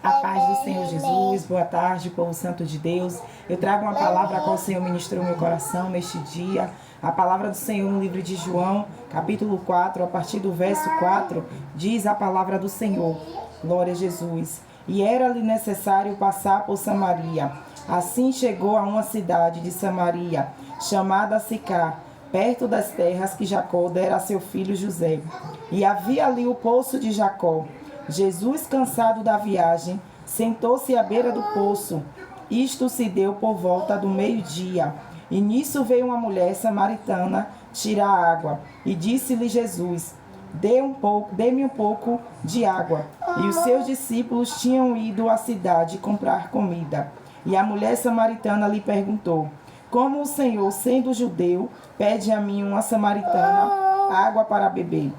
A paz do Senhor Jesus, boa tarde, povo santo de Deus. Eu trago uma palavra a qual o Senhor ministrou no meu coração neste dia. A palavra do Senhor no livro de João, capítulo 4, a partir do verso 4, diz a palavra do Senhor. Glória a Jesus. E era-lhe necessário passar por Samaria. Assim chegou a uma cidade de Samaria, chamada Sicar, perto das terras que Jacó dera a seu filho José. E havia ali o poço de Jacó. Jesus, cansado da viagem, sentou-se à beira do poço. Isto se deu por volta do meio-dia. E nisso veio uma mulher samaritana tirar água. E disse-lhe Jesus: Dê-me um pouco de água. E os seus discípulos tinham ido à cidade comprar comida. E a mulher samaritana lhe perguntou: Como o Senhor, sendo judeu, pede a mim, uma samaritana, água para beber?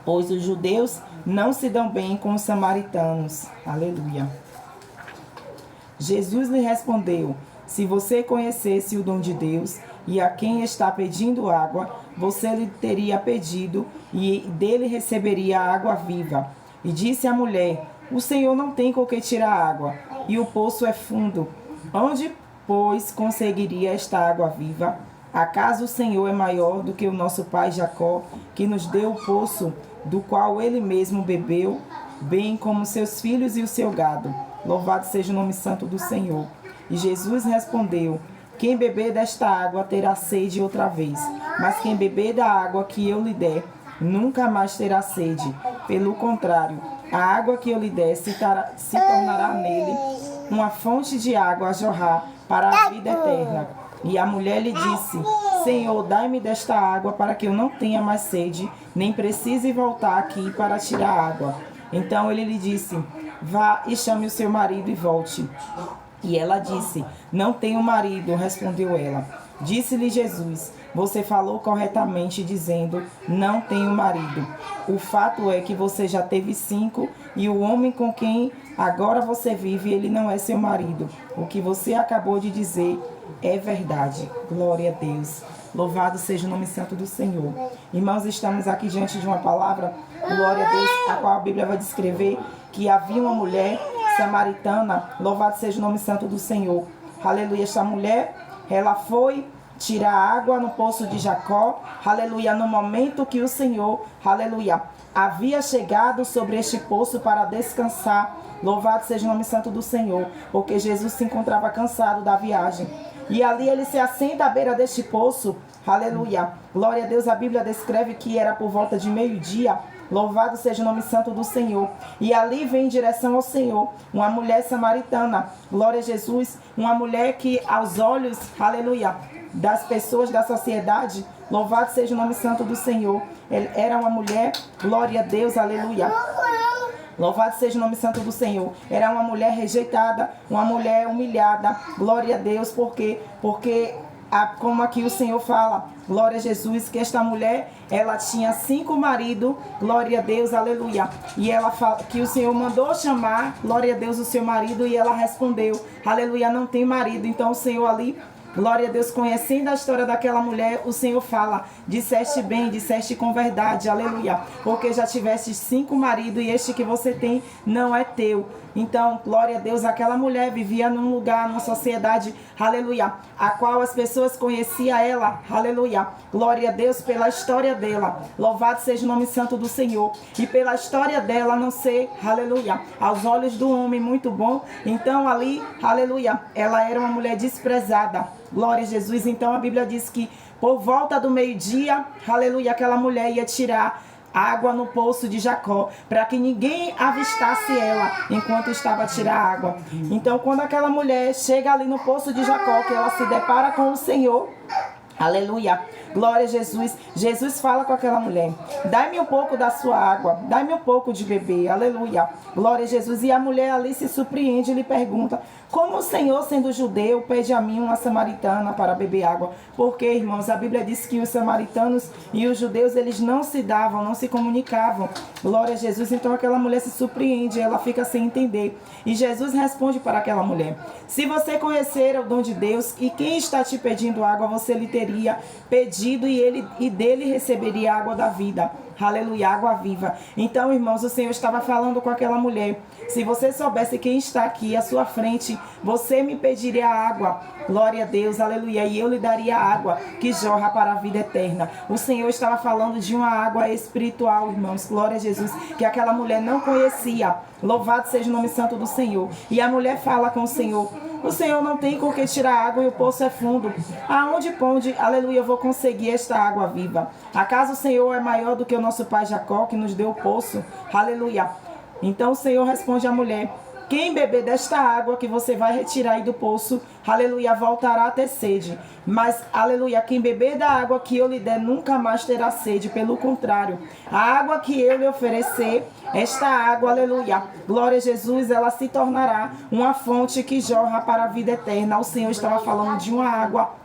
Pois os judeus não se dão bem com os samaritanos. Aleluia. Jesus lhe respondeu: Se você conhecesse o dom de Deus e a quem está pedindo água, você lhe teria pedido e dele receberia a água viva. E disse a mulher: O Senhor não tem com que tirar água, e o poço é fundo. Onde, pois, conseguiria esta água viva? Acaso o Senhor é maior do que o nosso pai Jacó, que nos deu o poço, do qual ele mesmo bebeu, bem como seus filhos e o seu gado? Louvado seja o nome santo do Senhor. E Jesus respondeu: Quem beber desta água terá sede outra vez, mas quem beber da água que eu lhe der, nunca mais terá sede. Pelo contrário, a água que eu lhe der se tornará nele uma fonte de água a jorrar para a vida eterna. E a mulher lhe disse: Senhor, dai-me desta água para que eu não tenha mais sede, nem precise voltar aqui para tirar água. Então ele lhe disse: Vá e chame o seu marido e volte. E ela disse: Não tenho marido, respondeu ela. Disse-lhe Jesus: Você falou corretamente dizendo: Não tenho marido. O fato é que você já teve 5 e o homem com quem agora você vive, ele não é seu marido. O que você acabou de dizer é verdade. Glória a Deus. Louvado seja o nome santo do Senhor. Irmãos, estamos aqui diante de uma palavra, glória a Deus, a qual a Bíblia vai descrever que havia uma mulher samaritana. Louvado seja o nome santo do Senhor. Aleluia. Esta mulher, ela foi tirar água no poço de Jacó. Aleluia. No momento que o Senhor, aleluia, havia chegado sobre este poço para descansar. Louvado seja o nome santo do Senhor. Porque Jesus se encontrava cansado da viagem. E ali ele se assenta à beira deste poço. Aleluia. Glória a Deus. A Bíblia descreve que era por volta de meio-dia. Louvado seja o nome santo do Senhor. E ali vem em direção ao Senhor uma mulher samaritana. Glória a Jesus. Uma mulher que aos olhos, aleluia, das pessoas da sociedade, louvado seja o nome santo do Senhor, era uma mulher, glória a Deus, aleluia. Louvado seja o nome santo do Senhor. Era uma mulher rejeitada, uma mulher humilhada. Glória a Deus, porque como aqui o Senhor fala, glória a Jesus, que esta mulher, ela tinha 5 maridos, glória a Deus, aleluia. E ela fala que o Senhor mandou chamar, glória a Deus, o seu marido, e ela respondeu, aleluia, não tem marido. Então o Senhor ali, glória a Deus, conhecendo a história daquela mulher, o Senhor fala: disseste bem, disseste com verdade, aleluia, porque já tiveste 5 maridos e este que você tem não é teu. Então, glória a Deus, aquela mulher vivia num lugar, numa sociedade, aleluia, a qual as pessoas conheciam ela, aleluia, glória a Deus pela história dela, louvado seja o nome santo do Senhor, e pela história dela não ser, aleluia, aos olhos do homem muito bom. Então ali, aleluia, ela era uma mulher desprezada, glória a Jesus. Então a Bíblia diz que por volta do meio-dia, aleluia, aquela mulher ia tirar água no poço de Jacó, para que ninguém avistasse ela enquanto estava a tirar água. Então quando aquela mulher chega ali no poço de Jacó, que ela se depara com o Senhor, aleluia, glória a Jesus. Jesus fala com aquela mulher: dai-me um pouco da sua água, dai-me um pouco de beber, aleluia, glória a Jesus. E a mulher ali se surpreende e lhe pergunta: como o Senhor, sendo judeu, pede a mim, uma samaritana, para beber água? Porque, irmãos, a Bíblia diz que os samaritanos e os judeus, eles não se davam, não se comunicavam. Glória a Jesus. Então aquela mulher se surpreende, ela fica sem entender. E Jesus responde para aquela mulher: se você conhecer o dom de Deus e quem está te pedindo água, você lhe teria pedido e dele receberia a água da vida. aleluia, água viva. Então, irmãos, o Senhor estava falando com aquela mulher: se você soubesse quem está aqui à sua frente, você me pediria água, glória a Deus, aleluia, e eu lhe daria água que jorra para a vida eterna. O Senhor estava falando de uma água espiritual, irmãos, glória a Jesus, que aquela mulher não conhecia. Louvado seja o nome santo do Senhor. E a mulher fala com o Senhor: o Senhor não tem com que tirar água e o poço é fundo. Aonde, aleluia, eu vou conseguir esta água viva? Acaso o Senhor é maior do que o nosso pai Jacó, que nos deu o poço? Aleluia. Então o Senhor responde à mulher: quem beber desta água que você vai retirar aí do poço, aleluia, voltará a ter sede. Mas, aleluia, quem beber da água que eu lhe der nunca mais terá sede. Pelo contrário, a água que eu lhe oferecer, esta água, aleluia, glória a Jesus, ela se tornará uma fonte que jorra para a vida eterna. O Senhor estava falando de uma água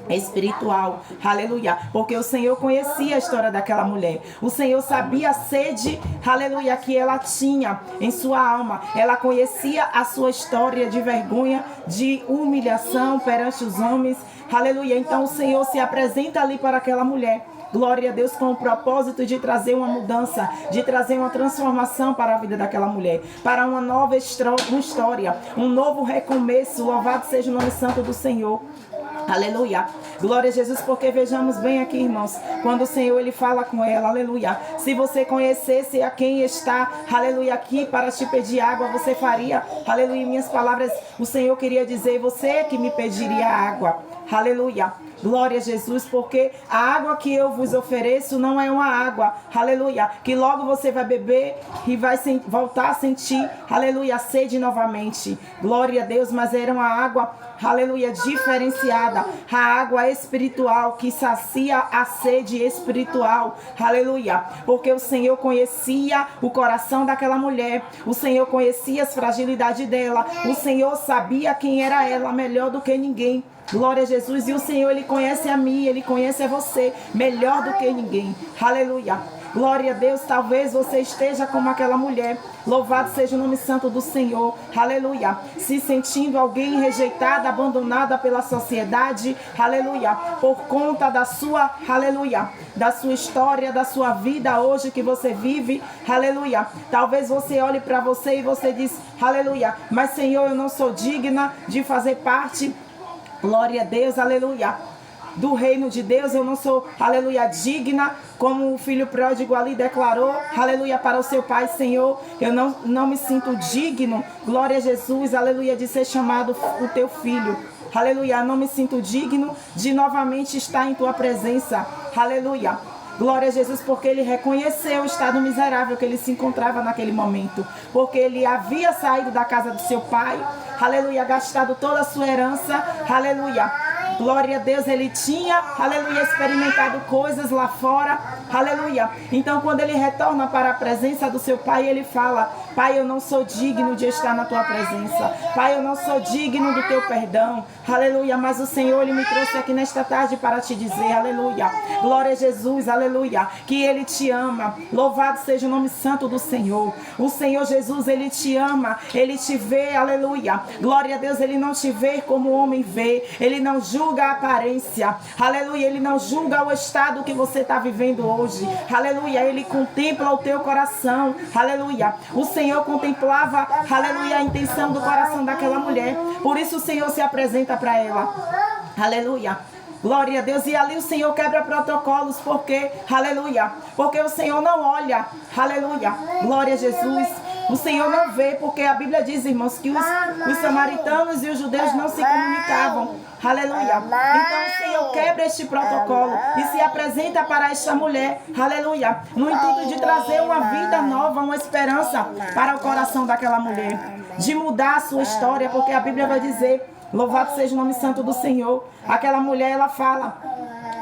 espiritual, aleluia, porque o Senhor conhecia a história daquela mulher. O Senhor sabia a sede, aleluia, que ela tinha em sua alma. Ela conhecia a sua história de vergonha, de humilhação perante os homens, aleluia. Então o Senhor se apresenta ali para aquela mulher, glória a Deus, com o propósito de trazer uma mudança, de trazer uma transformação para a vida daquela mulher, para uma nova história, um novo recomeço. Louvado seja o nome santo do Senhor. Aleluia, glória a Jesus, porque vejamos bem aqui, irmãos, quando o Senhor ele fala com ela, aleluia, se você conhecesse a quem está, aleluia, aqui para te pedir água, você faria, aleluia, minhas palavras, o Senhor queria dizer, você que me pediria água, aleluia. Glória a Jesus, porque a água que eu vos ofereço não é uma água, aleluia, que logo você vai beber e vai voltar a sentir, aleluia, a sede novamente. Glória a Deus, mas era uma água, aleluia, diferenciada, a água espiritual que sacia a sede espiritual, aleluia, porque o Senhor conhecia o coração daquela mulher, o Senhor conhecia as fragilidades dela, o Senhor sabia quem era ela melhor do que ninguém. Glória a Jesus, e o Senhor, Ele conhece a mim, Ele conhece a você, melhor do que ninguém, aleluia, glória a Deus. Talvez você esteja como aquela mulher, louvado seja o nome santo do Senhor, aleluia, se sentindo alguém rejeitada, abandonada pela sociedade, aleluia, por conta da sua, aleluia, da sua história, da sua vida hoje que você vive, aleluia. Talvez você olhe para você e você diz, aleluia, mas Senhor, eu não sou digna de fazer parte, glória a Deus, aleluia, do reino de Deus. Eu não sou, aleluia, digna, como o filho pródigo ali declarou, aleluia, para o seu pai. Senhor, eu não me sinto digno, glória a Jesus, aleluia, de ser chamado o teu filho, aleluia, não me sinto digno de novamente estar em tua presença, aleluia. Glória a Jesus, porque ele reconheceu o estado miserável que ele se encontrava naquele momento. Porque ele havia saído da casa do seu pai, aleluia, gastado toda a sua herança, aleluia. Glória a Deus, ele tinha, aleluia, experimentado coisas lá fora, aleluia. Então, quando ele retorna para a presença do seu pai, ele fala, Pai, eu não sou digno de estar na tua presença. Pai, eu não sou digno do teu perdão, aleluia. Mas o Senhor, ele me trouxe aqui nesta tarde para te dizer, aleluia. Glória a Jesus, aleluia, que ele te ama. Louvado seja o nome santo do Senhor. O Senhor Jesus, ele te ama, ele te vê, aleluia. Glória a Deus, ele não te vê como o homem vê, ele não julga a aparência, aleluia, ele não julga o estado que você está vivendo hoje, aleluia, ele contempla o teu coração, aleluia. O Senhor contemplava, aleluia, a intenção do coração daquela mulher, por isso o Senhor se apresenta para ela, aleluia. Glória a Deus, e ali o Senhor quebra protocolos, porque, aleluia, porque o Senhor não olha, aleluia, glória a Jesus, o Senhor não vê, porque a Bíblia diz, irmãos, que os samaritanos e os judeus não se comunicavam, aleluia. Então o Senhor quebra este protocolo e se apresenta para esta mulher, aleluia, no intuito de trazer uma vida nova, uma esperança para o coração daquela mulher, de mudar a sua história, porque a Bíblia vai dizer, louvado seja o nome santo do Senhor, aquela mulher, ela fala,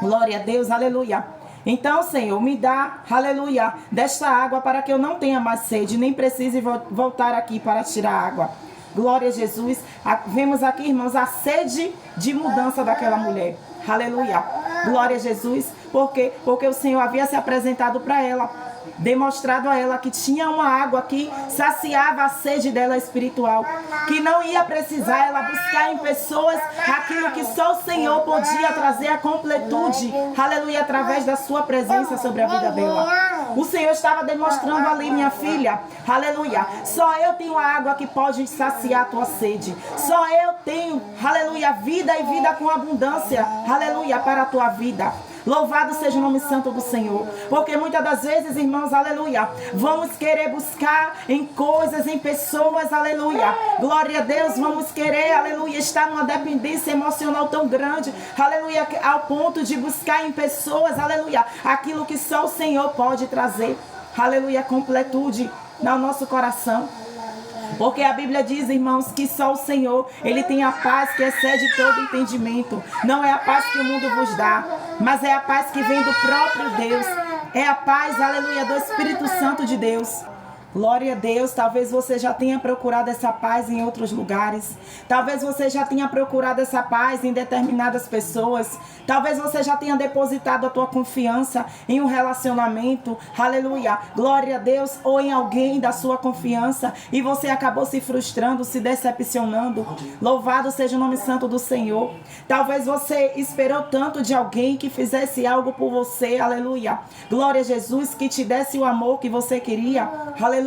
glória a Deus, aleluia. Então, Senhor, me dá, aleluia, desta água para que eu não tenha mais sede, nem precise voltar aqui para tirar água. Glória a Jesus. Vemos aqui, irmãos, a sede de mudança daquela mulher. Aleluia. Glória a Jesus. Porque o Senhor havia se apresentado para ela, demonstrado a ela que tinha uma água que saciava a sede dela espiritual, que não ia precisar ela buscar em pessoas aquilo que só o Senhor podia trazer a completude, aleluia, através da sua presença sobre a vida dela. O Senhor estava demonstrando ali, minha filha, aleluia, só eu tenho a água que pode saciar a tua sede. Só eu tenho, aleluia, vida e vida com abundância, aleluia, para a tua vida. Louvado seja o nome santo do Senhor. Porque muitas das vezes, irmãos, aleluia, vamos querer buscar em coisas, em pessoas, aleluia. Glória a Deus, vamos querer, aleluia, estar numa dependência emocional tão grande, aleluia, ao ponto de buscar em pessoas, aleluia, aquilo que só o Senhor pode trazer, aleluia, completude no nosso coração. Porque a Bíblia diz, irmãos, que só o Senhor, Ele tem a paz que excede todo entendimento. Não é a paz que o mundo vos dá, mas é a paz que vem do próprio Deus. É a paz, aleluia, do Espírito Santo de Deus. Glória a Deus, talvez você já tenha procurado essa paz em outros lugares. Talvez você já tenha procurado essa paz em determinadas pessoas. Talvez você já tenha depositado a tua confiança em um relacionamento. Aleluia, glória a Deus. Ou em alguém da sua confiança. E você acabou se frustrando, se decepcionando. Louvado seja o nome santo do Senhor. Talvez você esperou tanto de alguém que fizesse algo por você. Aleluia, glória a Jesus, que te desse o amor que você queria. Aleluia.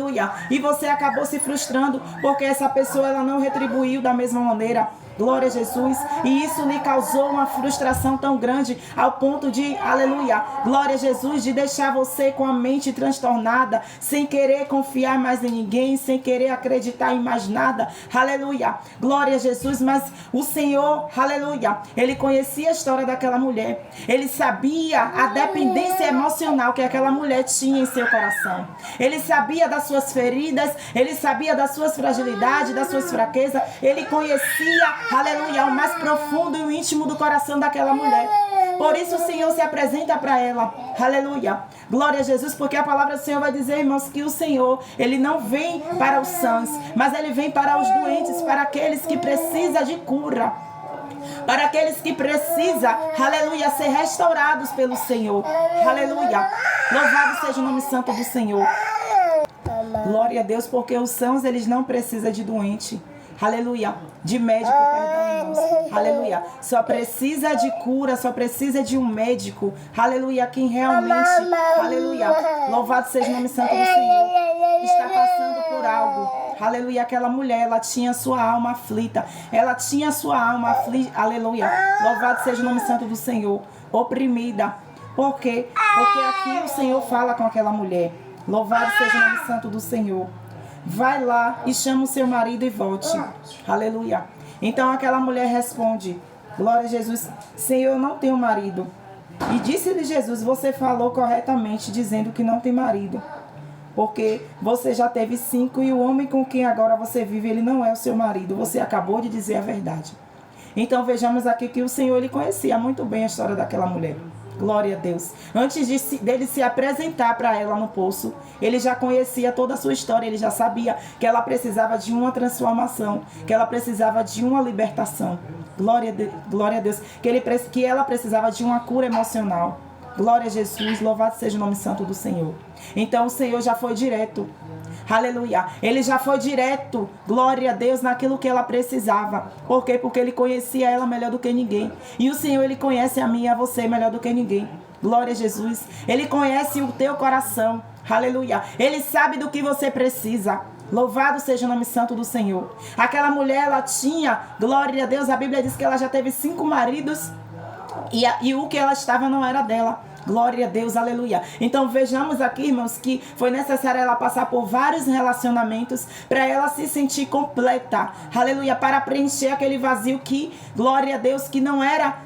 E você acabou se frustrando porque essa pessoa ela não retribuiu da mesma maneira. Glória a Jesus. E isso lhe causou uma frustração tão grande ao ponto de, aleluia, glória a Jesus, de deixar você com a mente transtornada, sem querer confiar mais em ninguém, sem querer acreditar em mais nada. Aleluia, glória a Jesus. Mas o Senhor, aleluia, Ele conhecia a história daquela mulher. Ele sabia a dependência emocional que aquela mulher tinha em seu coração. Ele sabia das suas feridas, Ele sabia das suas fragilidades, das suas fraquezas. Ele conhecia, aleluia, o mais profundo e o íntimo do coração daquela mulher. Por isso o Senhor se apresenta para ela. Aleluia, glória a Jesus, porque a palavra do Senhor vai dizer, irmãos, que o Senhor, Ele não vem para os sãos, mas Ele vem para os doentes, para aqueles que precisam de cura, para aqueles que precisam, aleluia, ser restaurados pelo Senhor. Aleluia, louvado seja o nome santo do Senhor. Glória a Deus, porque os sãos, eles não precisam de doente. Aleluia, de médico, perdão, irmãos. Aleluia, só precisa de cura, só precisa de um médico. Aleluia, quem realmente, aleluia, louvado seja o nome santo do Senhor, está passando por algo. Aleluia, aquela mulher, ela tinha sua alma aflita. Ela tinha sua alma aflita, aleluia, louvado seja o nome santo do Senhor, oprimida. Por quê? Porque aqui o Senhor fala com aquela mulher. Louvado seja o nome santo do Senhor. Vai lá e chama o seu marido e volte. Aleluia. Então aquela mulher responde, glória a Jesus, Senhor, eu não tenho marido. E disse-lhe Jesus, você falou corretamente dizendo que não tem marido, porque você já teve 5 e o homem com quem agora você vive, ele não é o seu marido. Você acabou de dizer a verdade. Então vejamos aqui que o Senhor, Ele conhecia muito bem a história daquela mulher. Glória a Deus. Antes dele se apresentar para ela no poço, Ele já conhecia toda a sua história. Ele já sabia que ela precisava de uma transformação, que ela precisava de uma libertação. Glória a Deus. Que ela precisava de uma cura emocional. Glória a Jesus. Louvado seja o nome santo do Senhor. Então o Senhor já foi direto. Aleluia. Ele já foi direto, glória a Deus, naquilo que ela precisava. Por quê? Porque Ele conhecia ela melhor do que ninguém. E o Senhor, Ele conhece a mim e a você melhor do que ninguém. Glória a Jesus. Ele conhece o teu coração. Aleluia. Ele sabe do que você precisa. Louvado seja o nome santo do Senhor. Aquela mulher, ela tinha, glória a Deus, a Bíblia diz que ela já teve 5 maridos e o que ela estava não era dela. Glória a Deus, aleluia. Então vejamos aqui, irmãos, que foi necessário ela passar por vários relacionamentos para ela se sentir completa, aleluia, para preencher aquele vazio que, glória a Deus, que não era,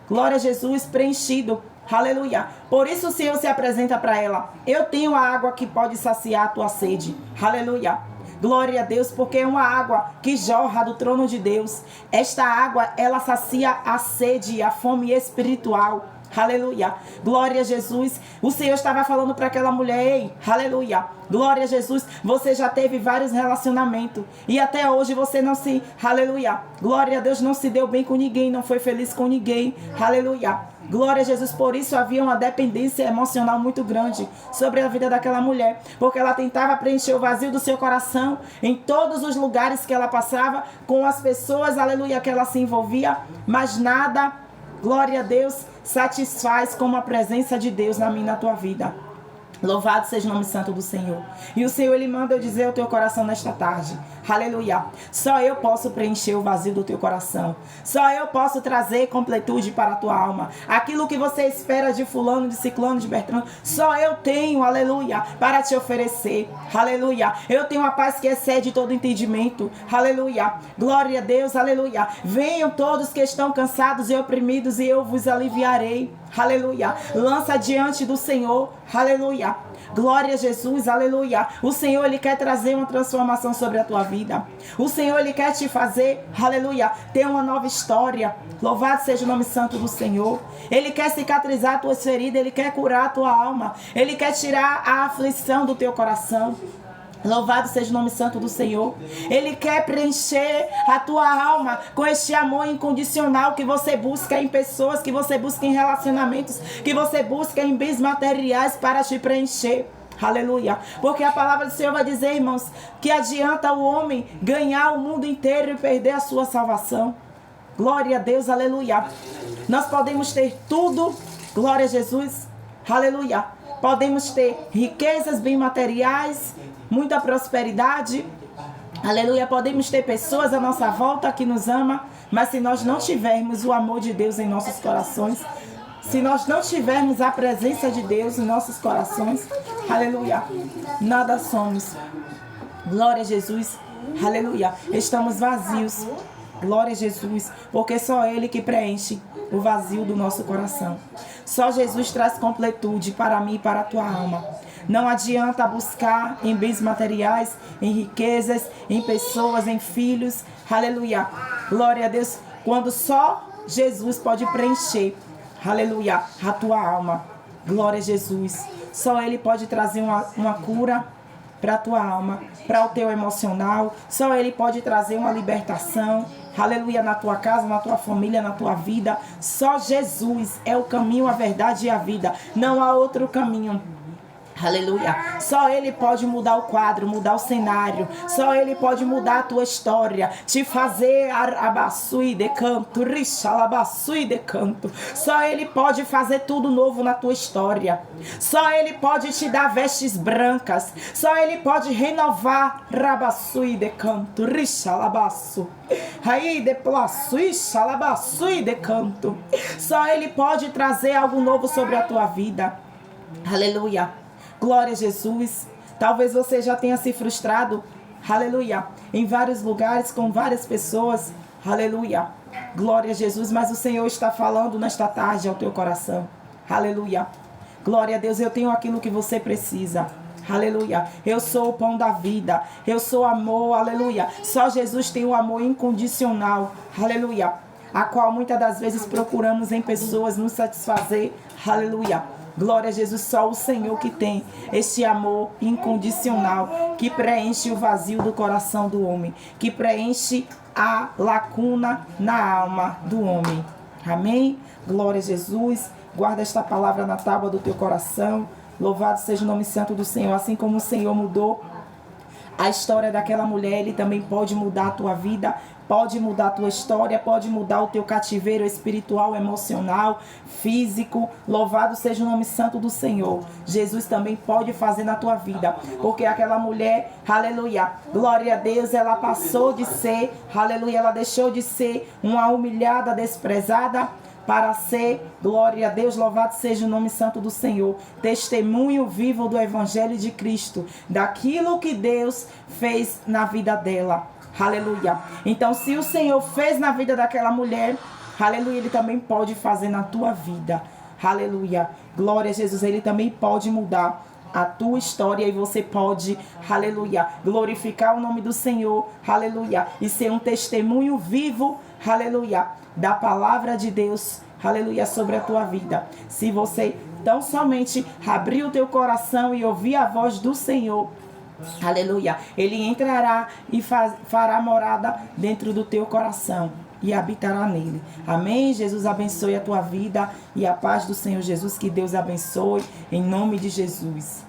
glória a Jesus, preenchido, aleluia. Por isso o Senhor se apresenta para ela, eu tenho a água que pode saciar a tua sede, aleluia. Glória a Deus, porque é uma água que jorra do trono de Deus. Esta água, ela sacia a sede e a fome espiritual. Aleluia, glória a Jesus. O Senhor estava falando para aquela mulher, ei, aleluia, glória a Jesus, você já teve vários relacionamentos e até hoje você não se, aleluia, glória a Deus, não se deu bem com ninguém, não foi feliz com ninguém, aleluia, glória a Jesus. Por isso havia uma dependência emocional muito grande sobre a vida daquela mulher, porque ela tentava preencher o vazio do seu coração em todos os lugares que ela passava, com as pessoas, aleluia, que ela se envolvia, mas nada, glória a Deus, satisfaz como a presença de Deus na minha e na tua vida. Louvado seja o nome santo do Senhor. E o Senhor, Ele manda eu dizer ao teu coração nesta tarde. Aleluia. Só eu posso preencher o vazio do teu coração. Só eu posso trazer completude para a tua alma. Aquilo que você espera de fulano, de ciclano, de Bertrano, só eu tenho, aleluia, para te oferecer. Aleluia. Eu tenho a paz que excede todo entendimento. Aleluia. Glória a Deus, aleluia. Venham todos que estão cansados e oprimidos e eu vos aliviarei. Aleluia. Lança diante do Senhor. Aleluia. Glória a Jesus, aleluia. O Senhor, Ele quer trazer uma transformação sobre a tua vida. O Senhor, Ele quer te fazer, aleluia, ter uma nova história. Louvado seja o nome santo do Senhor. Ele quer cicatrizar a tua ferida, Ele quer curar a tua alma. Ele quer tirar a aflição do teu coração. Louvado seja o nome santo do Senhor. Ele quer preencher a tua alma com este amor incondicional que você busca em pessoas, que você busca em relacionamentos, que você busca em bens materiais para te preencher. Aleluia. Porque a palavra do Senhor vai dizer, irmãos, que adianta o homem ganhar o mundo inteiro e perder a sua salvação. Glória a Deus, aleluia. Nós podemos ter tudo, glória a Jesus, aleluia. Podemos ter riquezas, bens materiais, muita prosperidade, aleluia. Podemos ter pessoas à nossa volta que nos amam, mas se nós não tivermos o amor de Deus em nossos corações, se nós não tivermos a presença de Deus em nossos corações, aleluia, nada somos. Glória a Jesus, aleluia. Estamos vazios, glória a Jesus, porque só Ele que preenche o vazio do nosso coração. Só Jesus traz completude para mim e para a tua alma. Não adianta buscar em bens materiais, em riquezas, em pessoas, em filhos. Aleluia. Glória a Deus. Quando só Jesus pode preencher, aleluia, a tua alma. Glória a Jesus. Só Ele pode trazer uma cura para a tua alma, para o teu emocional. Só Ele pode trazer uma libertação. Aleluia, na tua casa, na tua família, na tua vida. Só Jesus é o caminho, a verdade e a vida. Não há outro caminho. Aleluia. Só Ele pode mudar o quadro, mudar o cenário. Só Ele pode mudar a tua história. Te fazer arabaçui de canto, rixalabaçui de canto. Só Ele pode fazer tudo novo na tua história. Só Ele pode te dar vestes brancas. Só Ele pode renovar rabaçui de canto, rixalabaçu. Aí de plaçui, xalabaçui de canto. Só Ele pode trazer algo novo sobre a tua vida. Aleluia. Glória a Jesus. Talvez você já tenha se frustrado, aleluia, em vários lugares, com várias pessoas, aleluia. Glória a Jesus, mas o Senhor está falando nesta tarde ao teu coração, aleluia. Glória a Deus, eu tenho aquilo que você precisa. Aleluia. Eu sou o pão da vida. Eu sou amor. Aleluia. Só Jesus tem o amor incondicional. Aleluia. A qual muitas das vezes procuramos em pessoas nos satisfazer. Aleluia. Glória a Jesus, só o Senhor que tem esse amor incondicional, que preenche o vazio do coração do homem, que preenche a lacuna na alma do homem. Amém? Glória a Jesus. Guarda esta palavra na tábua do teu coração. Louvado seja o nome santo do Senhor. Assim como o Senhor mudou a história daquela mulher, Ele também pode mudar a tua vida, pode mudar a tua história, pode mudar o teu cativeiro espiritual, emocional, físico. Louvado seja o nome santo do Senhor. Jesus também pode fazer na tua vida, porque aquela mulher, aleluia, glória a Deus, ela passou de ser, aleluia, ela deixou de ser uma humilhada, desprezada, para ser, glória a Deus, louvado seja o nome santo do Senhor, testemunho vivo do Evangelho de Cristo, daquilo que Deus fez na vida dela, aleluia. Então, se o Senhor fez na vida daquela mulher, aleluia, Ele também pode fazer na tua vida, aleluia. Glória a Jesus, Ele também pode mudar a tua história e você pode, aleluia, glorificar o nome do Senhor, aleluia, e ser um testemunho vivo, aleluia, da palavra de Deus, aleluia, sobre a tua vida. Se você tão somente abrir o teu coração e ouvir a voz do Senhor, aleluia, Ele entrará e fará morada dentro do teu coração e habitará nele. Amém? Jesus abençoe a tua vida e a paz do Senhor Jesus, que Deus abençoe em nome de Jesus.